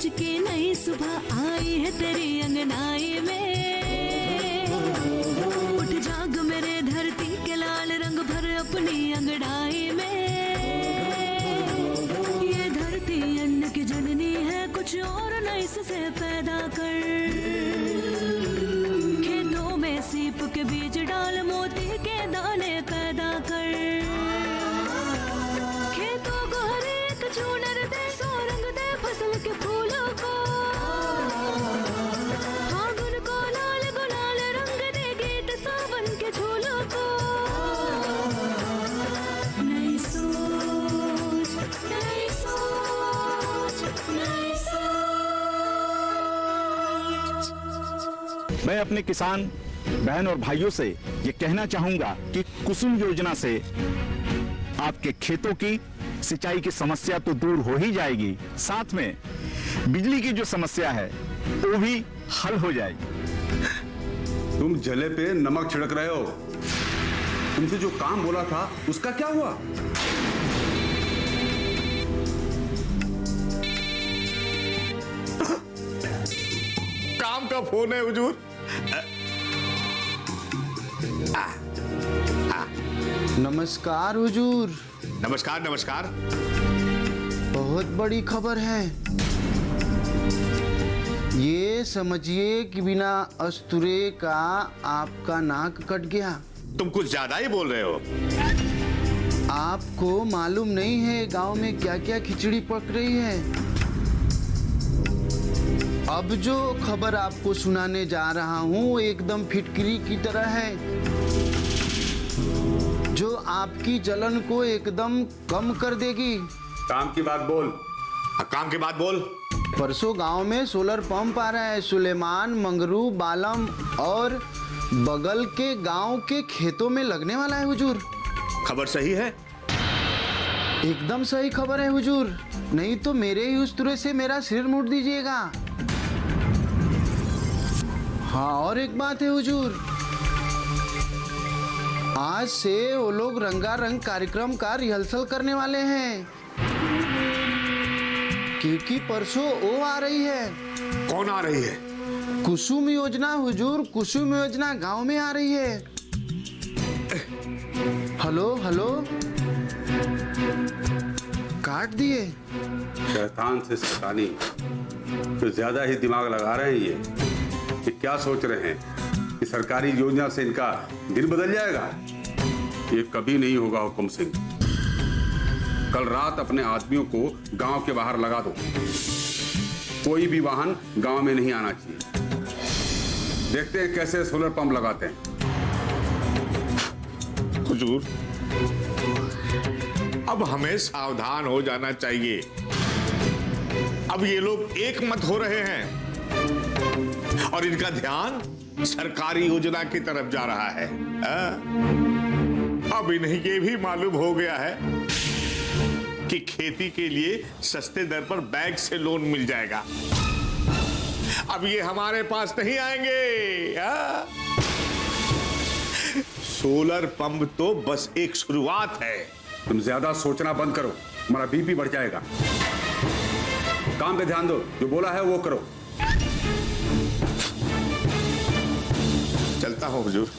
सोच के नई सुबह आई है तेरी अंगनाई में। उठ जाग मेरे धरती के लाल रंग भर अपनी अंगड़ाई में। ये धरती अन्न की जननी है, कुछ और नई से पैदा कर। खेतों में सीप के बीज डाल, मोती के दाने पैदा कर। खेतों को हर एक चूनर दे, रंग दे फसल के फूलों को। फागुन को लाल गुलाल रंग दे, गीत सावन के झूलों को। नई सोच, नई सोच, नई सोच। मैं अपने किसान बहन और भाइयों से ये कहना चाहूंगा कि कुसुम योजना से आपके खेतों की सिंचाई की समस्या तो दूर हो ही जाएगी, साथ में बिजली की जो समस्या है वो भी हल हो जाएगी। तुम जले पे नमक छिड़क रहे हो। तुमसे जो काम बोला था उसका क्या हुआ? काम का फोन है हुजूर। नमस्कार हुजूर। नमस्कार नमस्कार। बहुत बड़ी खबर है। ये समझिए कि बिना अस्तुरे का आपका नाक कट गया। तुम कुछ ज्यादा ही बोल रहे हो। आपको मालूम नहीं है गांव में क्या क्या खिचड़ी पक रही है। अब जो खबर आपको सुनाने जा रहा हूँ वो एकदम फिटकरी की तरह है, जो आपकी जलन को एकदम कम कर देगी। काम की बात बोल। काम की बात बोल। परसों गांव में सोलर पंप आ रहा है। सुलेमान, मंगरू, बालम और बगल के गांव के खेतों में लगने वाला है हुजूर। खबर सही है? एकदम सही खबर है हुजूर। नहीं तो मेरे ही उस्तरे से मेरा सिर मुड़ दीजिएगा। हाँ, और एक बात है हुजूर, आज से वो लोग रंगारंग कार्यक्रम का रिहर्सल करने वाले हैं, क्योंकि परसों वो आ रही है। कौन आ रही है? कुसुम योजना हुजूर, कुसुम योजना गांव में आ रही है। हेलो हेलो, काट दिए। शैतान से शैतानी, तो ज्यादा ही दिमाग लगा रहे हैं ये क्या सोच रहे हैं कि सरकारी योजना से इनका दिन बदल जाएगा? ये कभी नहीं होगा हुकुम सिंह। कल रात अपने आदमियों को गांव के बाहर लगा दो। कोई भी वाहन गांव में नहीं आना चाहिए। देखते हैं कैसे सोलर पंप लगाते हैं। हुजूर, अब हमें सावधान हो जाना चाहिए। अब ये लोग एक मत हो रहे हैं और इनका ध्यान सरकारी योजना की तरफ जा रहा है। अब इन्हें ये भी मालूम हो गया है कि खेती के लिए सस्ते दर पर बैंक से लोन मिल जाएगा। अब ये हमारे पास नहीं आएंगे। सोलर पंप तो बस एक शुरुआत है। तुम ज्यादा सोचना बंद करो, हमारा बीपी बढ़ जाएगा। काम पे ध्यान दो, जो बोला है वो करो। चलता हूं हुजूर।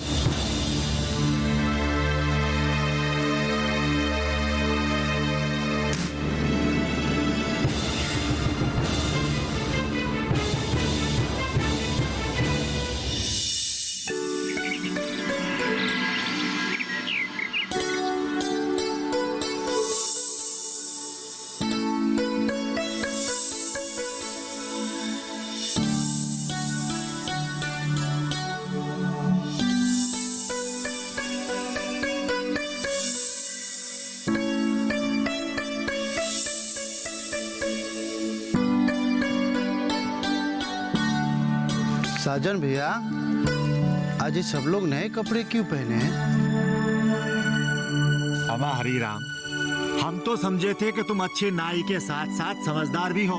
साजन भैया, आज ये सब लोग नए कपड़े क्यों पहने हैं? अबा हरीराम, हम तो समझे थे कि तुम अच्छे नाई के साथ साथ समझदार भी हो,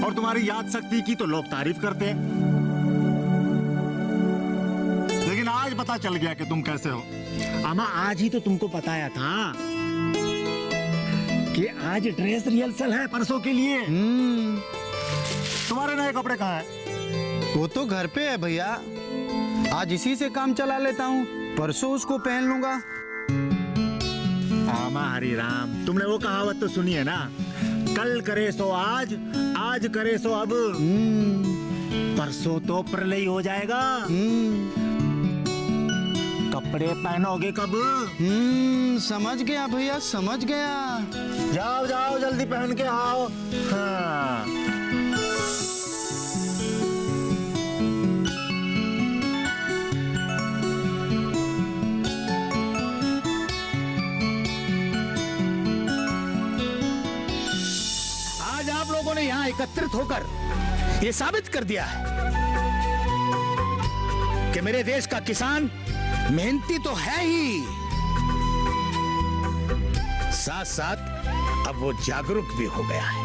और तुम्हारी याद शक्ति की तो लोग तारीफ करते हैं। लेकिन आज पता चल गया कि तुम कैसे हो। अमा आज ही तो तुमको बताया था। कि आज ड्रेस रिहर्सल है परसों के लिए। तुम्हारे नए कपड़े कहाँ हैं? वो तो घर पे है भैया, आज इसी से काम चला लेता हूँ, परसों उसको पहन लूंगा। आमा हरी राम, तुमने वो कहावत तो सुनी है ना, कल करे सो आज, आज करे सो अब, परसों तो प्रलय हो जाएगा। कपड़े पहनोगे कब? समझ गया भैया, समझ गया। जाओ जाओ जल्दी पहन के आओ। हाँ। आज आप लोगों ने यहाँ एकत्रित होकर ये साबित कर दिया है कि मेरे देश का किसान मेहनती तो है ही, साथ साथ अब वो जागरूक भी हो गया है।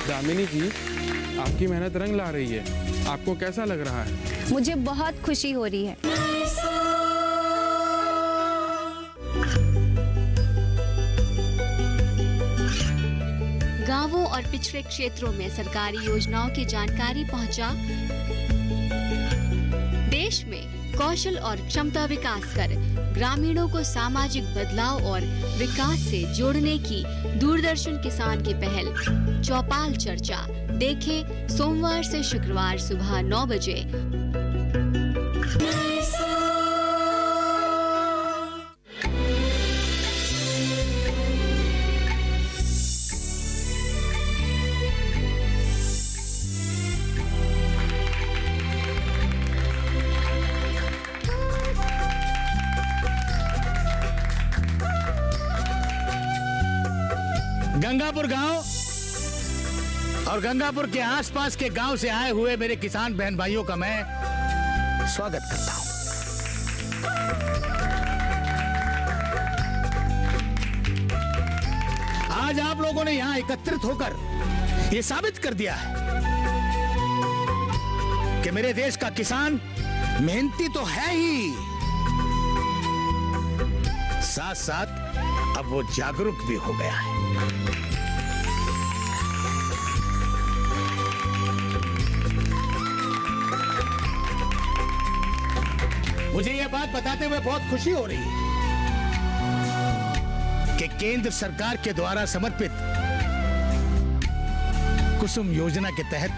दामिनी जी, आपकी मेहनत रंग ला रही है, आपको कैसा लग रहा है? मुझे बहुत खुशी हो रही है। गांवों और पिछड़े क्षेत्रों में सरकारी योजनाओं की जानकारी पहुंचा। देश में कौशल और क्षमता विकास कर ग्रामीणों को सामाजिक बदलाव और विकास से जोड़ने की दूरदर्शन किसान की पहल चौपाल चर्चा देखें सोमवार से शुक्रवार सुबह 9 बजे। गंगापुर गांव और गंगापुर के आसपास के गांव से आए हुए मेरे किसान बहन भाइयों का मैं स्वागत करता हूं। आज आप लोगों ने यहां एकत्रित होकर यह साबित कर दिया है कि मेरे देश का किसान मेहनती तो है ही, साथ साथ अब वो जागरूक भी हो गया है। मुझे यह बात बताते हुए बहुत खुशी हो रही है कि केंद्र सरकार के द्वारा समर्पित कुसुम योजना के तहत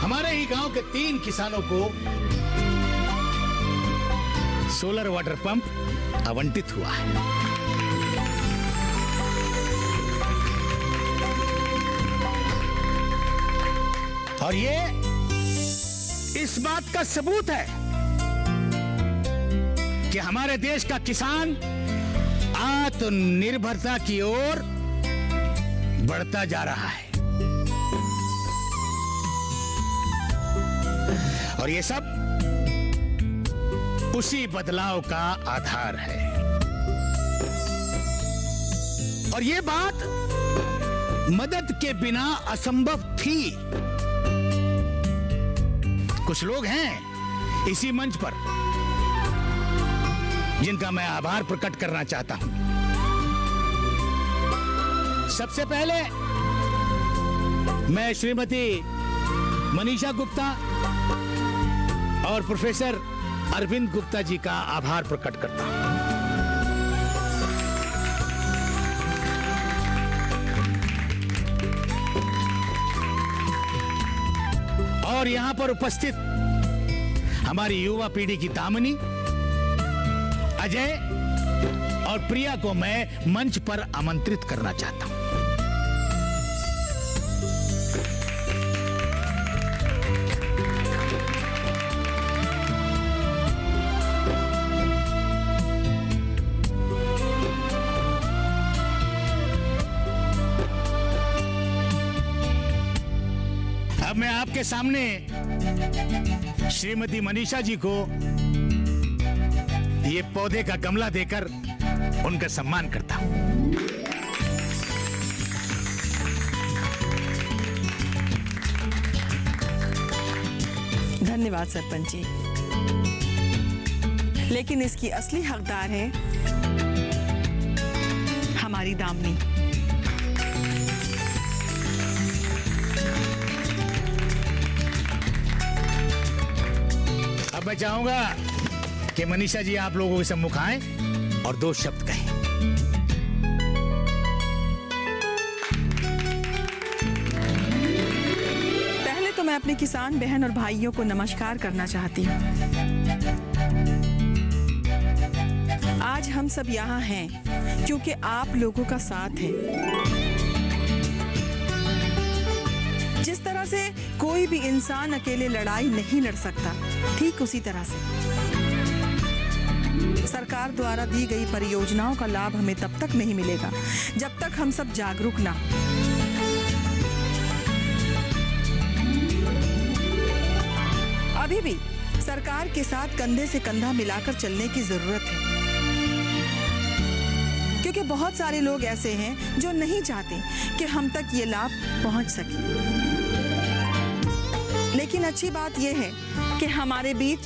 हमारे ही गांव के 3 किसानों को सोलर वाटर पंप आवंटित हुआ है। और ये इस बात का सबूत है कि हमारे देश का किसान आत्मनिर्भरता की ओर बढ़ता जा रहा है। और ये सब उसी बदलाव का आधार है। और ये बात मदद के बिना असंभव थी। कुछ लोग हैं इसी मंच पर जिनका मैं आभार प्रकट करना चाहता हूं। सबसे पहले मैं श्रीमती मनीषा गुप्ता और प्रोफेसर अरविंद गुप्ता जी का आभार प्रकट करता हूं। और यहां पर उपस्थित हमारी युवा पीढ़ी की दामिनी, अजय और प्रिया को मैं मंच पर आमंत्रित करना चाहता हूं। अब मैं आपके सामने श्रीमती मनीषा जी को ये पौधे का गमला देकर उनका सम्मान करता हूं। धन्यवाद सरपंच जी। लेकिन इसकी असली हकदार है हमारी दामिनी। अब मैं चाहूंगा कि मनीषा जी आप लोगों के सम्मुख आए और 2 शब्द कहें। पहले तो मैं अपने किसान बहन और भाइयों को नमस्कार करना चाहती हूँ। आज हम सब यहाँ हैं क्योंकि आप लोगों का साथ है। जिस तरह से कोई भी इंसान अकेले लड़ाई नहीं लड़ सकता, ठीक उसी तरह से सरकार द्वारा दी गई परियोजनाओं का लाभ हमें तब तक नहीं मिलेगा जब तक हम सब जागरूक ना। अभी भी सरकार के साथ कंधे से कंधा मिलाकर चलने की जरूरत है, क्योंकि बहुत सारे लोग ऐसे हैं जो नहीं चाहते कि हम तक ये लाभ पहुंच सके। लेकिन अच्छी बात यह है कि हमारे बीच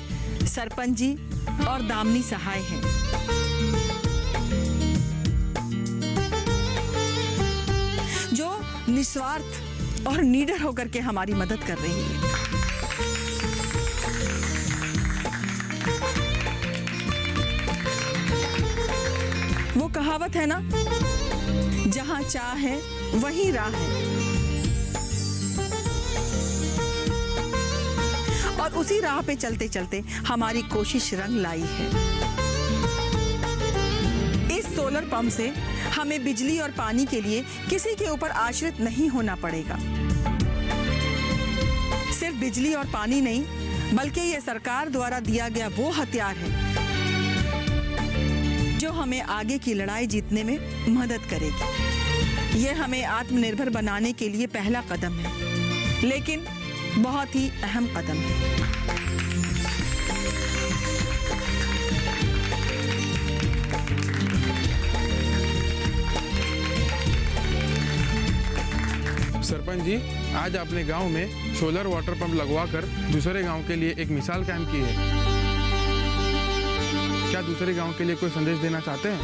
सरपंच जी और दामिनी सहाय हैं। जो निस्वार्थ और निडर होकर के हमारी मदद कर रही है। वो कहावत है ना, जहां चाह है वहीं राह है, और उसी राह पे चलते चलते हमारी कोशिश रंग लाई है। इस सोलर पंप से हमें बिजली और पानी के लिए किसी के ऊपर आश्रित नहीं होना पड़ेगा। सिर्फ बिजली और पानी नहीं, बल्कि ये सरकार द्वारा दिया गया वो हथियार है जो हमें आगे की लड़ाई जीतने में मदद करेगी। ये हमें आत्मनिर्भर बनाने के लिए पहला कदम है, लेकिन बहुत ही अहम कदम है। सरपंच जी, आज आपने गांव में सोलर वाटर पंप लगवाकर दूसरे गांव के लिए एक मिसाल कायम की है। क्या दूसरे गांव के लिए कोई संदेश देना चाहते हैं?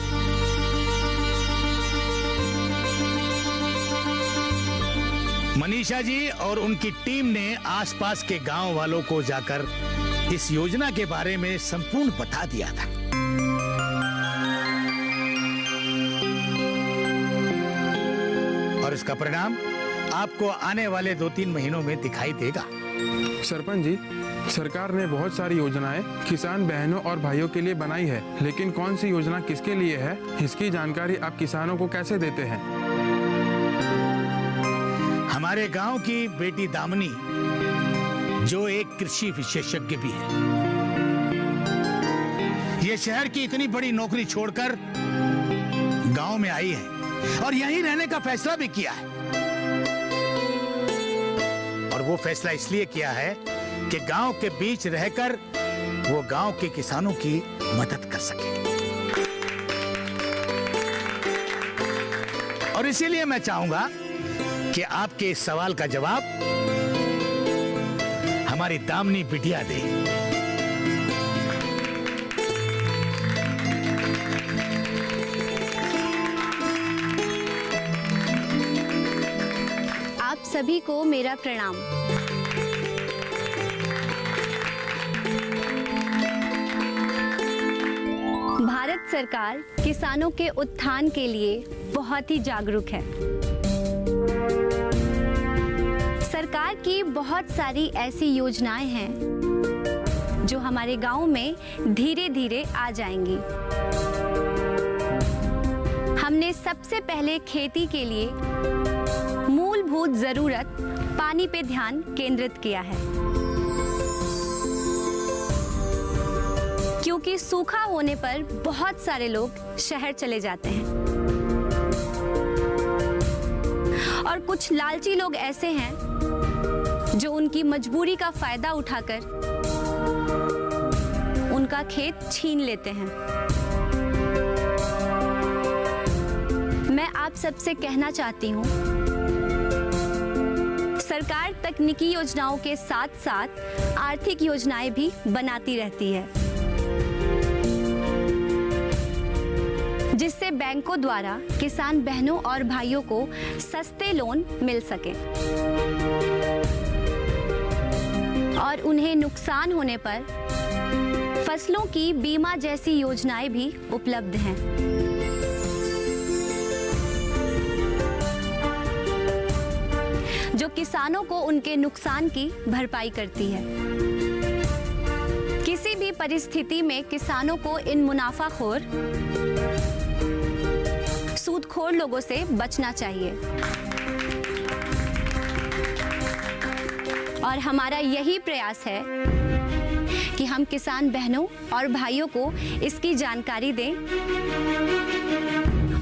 मनीषा जी और उनकी टीम ने आसपास के गांव वालों को जाकर इस योजना के बारे में संपूर्ण बता दिया था। और इसका परिणाम आपको आने वाले 2-3 महीनों में दिखाई देगा। सरपंच जी, सरकार ने बहुत सारी योजनाएं किसान बहनों और भाइयों के लिए बनाई है, लेकिन कौन सी योजना किसके लिए है, इसकी जानकारी आप किसानों को कैसे देते हैं? हमारे गांव की बेटी दामिनी, जो एक कृषि विशेषज्ञ भी है, ये शहर की इतनी बड़ी नौकरी छोड़कर गांव में आई है और यहीं रहने का फैसला भी किया है। और वो फैसला इसलिए किया है कि गांव के बीच रहकर वो गांव के किसानों की मदद कर सके। और इसीलिए मैं चाहूंगा कि आपके इस सवाल का जवाब हमारी दामिनी बिटिया दे। आप सभी को मेरा प्रणाम। भारत सरकार किसानों के उत्थान के लिए बहुत ही जागरूक है। सरकार की बहुत सारी ऐसी योजनाएं हैं जो हमारे गांव में धीरे धीरे आ जाएंगी। हमने सबसे पहले खेती के लिए मूलभूत जरूरत पानी पे ध्यान केंद्रित किया है, क्योंकि सूखा होने पर बहुत सारे लोग शहर चले जाते हैं और कुछ लालची लोग ऐसे हैं जो उनकी मजबूरी का फायदा उठाकर उनका खेत छीन लेते हैं। मैं आप सबसे कहना चाहती हूँ, सरकार तकनीकी योजनाओं के साथ साथ आर्थिक योजनाएं भी बनाती रहती है। बैंकों द्वारा किसान बहनों और भाइयों को सस्ते लोन मिल सके और उन्हें नुकसान होने पर फसलों की बीमा जैसी योजनाएं भी उपलब्ध हैं। जो किसानों को उनके नुकसान की भरपाई करती है। किसी भी परिस्थिति में किसानों को इन मुनाफाखोर सूदखोर लोगों से बचना चाहिए और हमारा यही प्रयास है कि हम किसान बहनों और भाइयों को इसकी जानकारी दें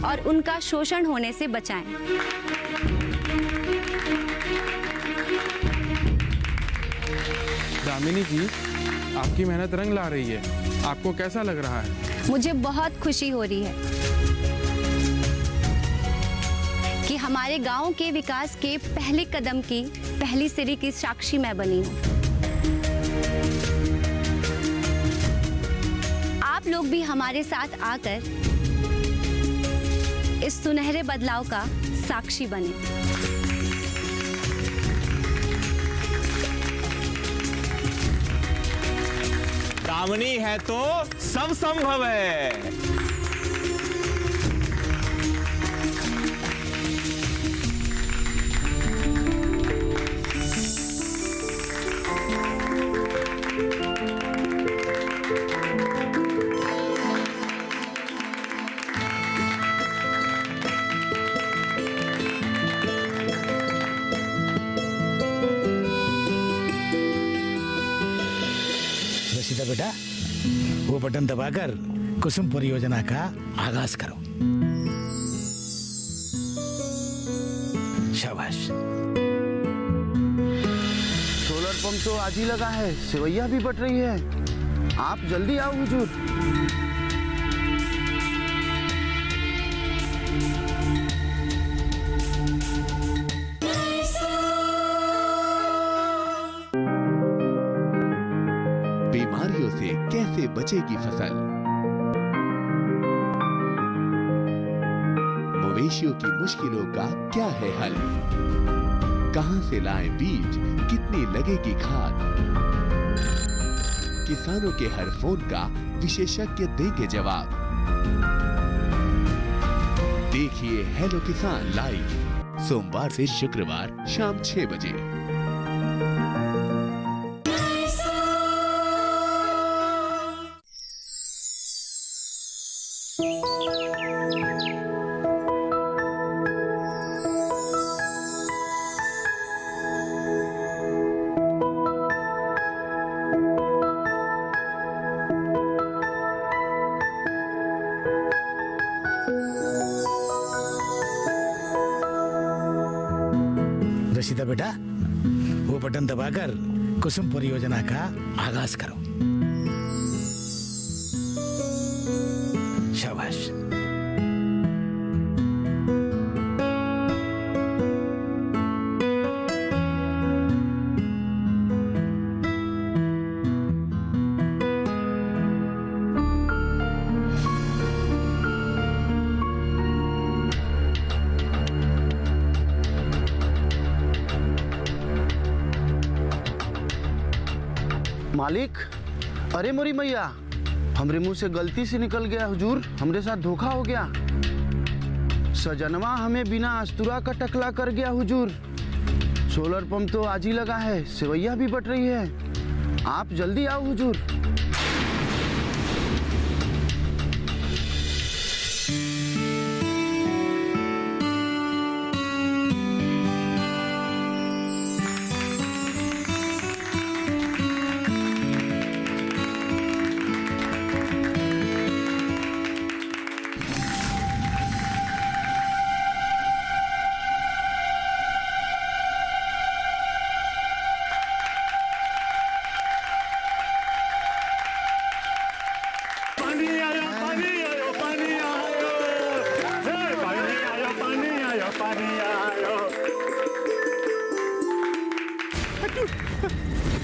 और उनका शोषण होने से बचाएं। दामिनी जी, आपकी मेहनत रंग ला रही है। आपको कैसा लग रहा है? मुझे बहुत खुशी हो रही है कि हमारे गांव के विकास के पहले कदम की पहली सीढ़ी की साक्षी मैं बनी हूं। आप लोग भी हमारे साथ आकर इस सुनहरे बदलाव का साक्षी बने। दामिनी है तो सब संभव है। रसीदा बेटा, वो बटन दबाकर कुसुम परियोजना का आगाज करो। शाबाश। सोलर पंप तो आज ही लगा है, सेवैया भी बट रही है। आप जल्दी आओ हुजूर। बीमारियों से कैसे बचेगी फसल? मवेशियों की मुश्किलों का क्या है हल? कहां से लाएं बीज, कितनी लगेगी खाद? किसानों के हर फोन का विशेषज्ञ देंगे जवाब। देखिए हेलो किसान लाइव सोमवार से शुक्रवार शाम 6 बजे। रसीदा बेटा, वो बटन दबाकर कुसुम परियोजना का आगाज करो। शाबाश। मालिक, अरे मोरी मैया, हमरे मुंह से गलती से निकल गया हुजूर। हमरे साथ धोखा हो गया। सजनवा हमें बिना अस्तुरा का टकला कर गया हुजूर। सोलर पंप तो आज ही लगा है, सेवैया भी बट रही है। आप जल्दी आओ हुजूर।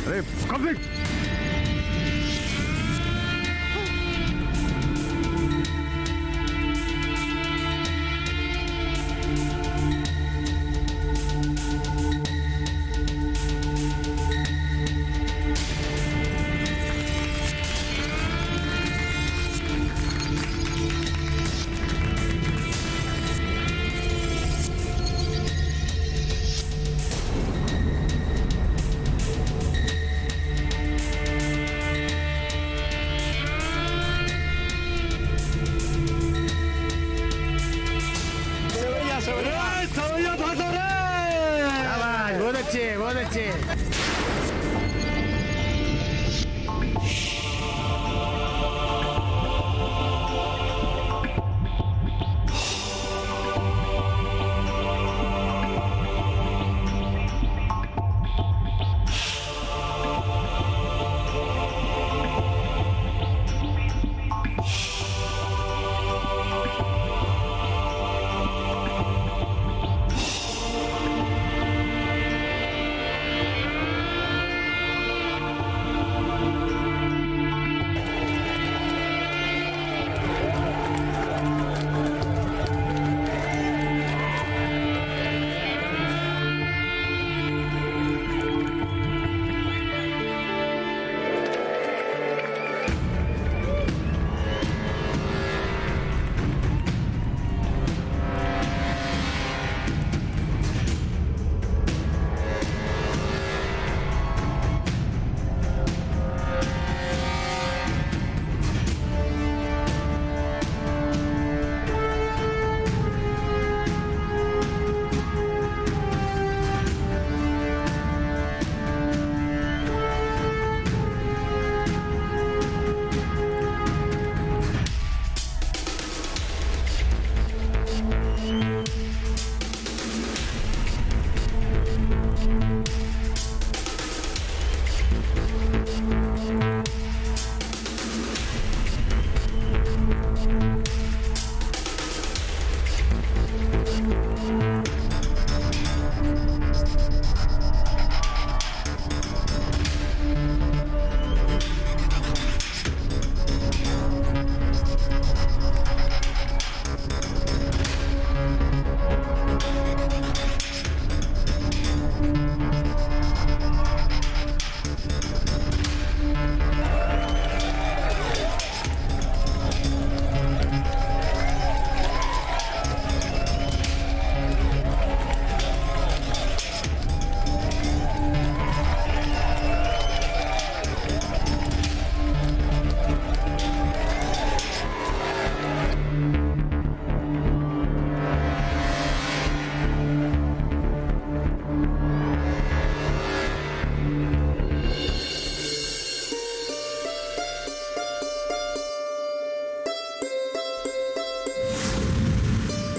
अरे कब अच्छे, बहुत अच्छे।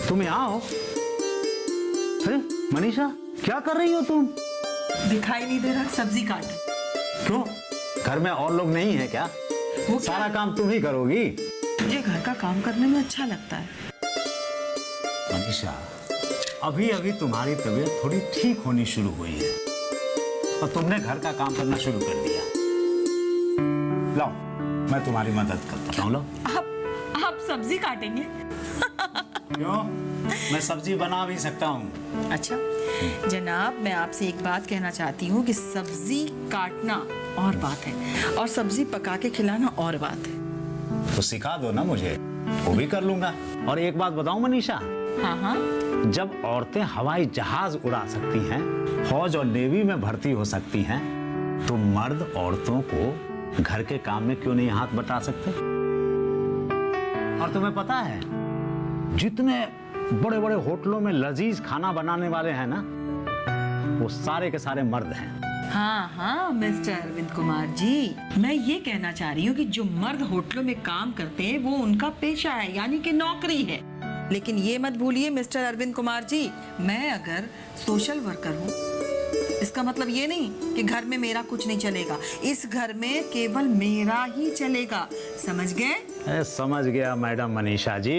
तुम यहाँ हो? अरे मनीषा, क्या कर रही हो तुम? दिखाई नहीं दे रहा, सब्जी काट। क्यों? घर में और लोग नहीं है क्या? वो सारा काम तुम ही करोगी? मुझे घर का काम करने में अच्छा लगता है। मनीषा, अभी अभी तुम्हारी तबीयत थोड़ी ठीक होनी शुरू हुई है और तुमने घर का काम करना शुरू कर दिया। लाओ, मैं तुम्हारी मदद करता हूँ। लो। आप सब्जी काटेंगे? क्यों? मैं सब्जी बना भी सकता हूँ। अच्छा जनाब, मैं आपसे एक बात कहना चाहती हूँ कि सब्जी काटना और बात है और सब्जी पका के खिलाना और बात है। तो सिखा दो ना मुझे, वो भी कर लूंगा। और एक बात बताऊं मनीषा? हाँ हाँ। जब औरतें हवाई जहाज उड़ा सकती हैं, फौज और नेवी में भर्ती हो सकती हैं, तो मर्द औरतों को घर के काम में क्यों नहीं हाथ बटा सकते? और तुम्हें पता है, जितने बड़े बड़े होटलों में लजीज खाना बनाने वाले हैं ना, वो सारे के सारे मर्द हैं। हाँ हाँ मिस्टर अरविंद कुमार जी, मैं ये कहना चाह रही हूँ कि जो मर्द होटलों में काम करते हैं वो उनका पेशा है, यानी कि नौकरी है। लेकिन ये मत भूलिए मिस्टर अरविंद कुमार जी, मैं अगर सोशल वर्कर हूँ, इसका मतलब ये नहीं कि घर में मेरा कुछ नहीं चलेगा। इस घर में केवल मेरा ही चलेगा, समझ गए? समझ गया मैडम मनीषा जी।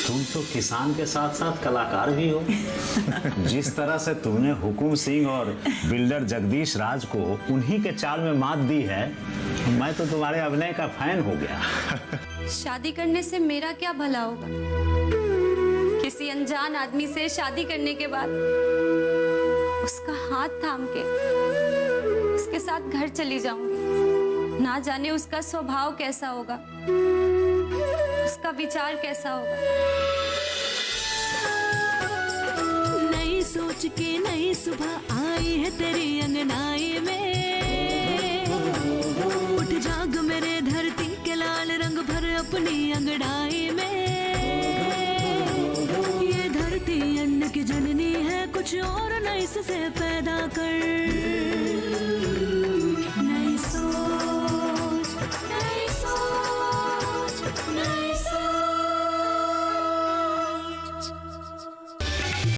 तुम तो किसान के साथ साथ कलाकार भी हो। जिस तरह से तुमने हुकुम सिंह और बिल्डर जगदीश राज को उन्हीं के चाल में मात दी है, मैं तो तुम्हारे अभिनय का फैन हो गया। शादी करने से मेरा क्या भला होगा? किसी अनजान आदमी से शादी करने के बाद उसका हाथ थाम के उसके साथ घर चली जाऊंगी। ना जाने उसका स्वभाव कैसा होगा, उसका विचार कैसा होगा। नई सोच के नई सुबह आई है तेरी अंगनाई में, उठ जाग मेरे धरती के लाल रंग भर अपनी अंगड़ाई में। ये धरती अन्न की जननी है, कुछ कुछ और नई से पैदा कर।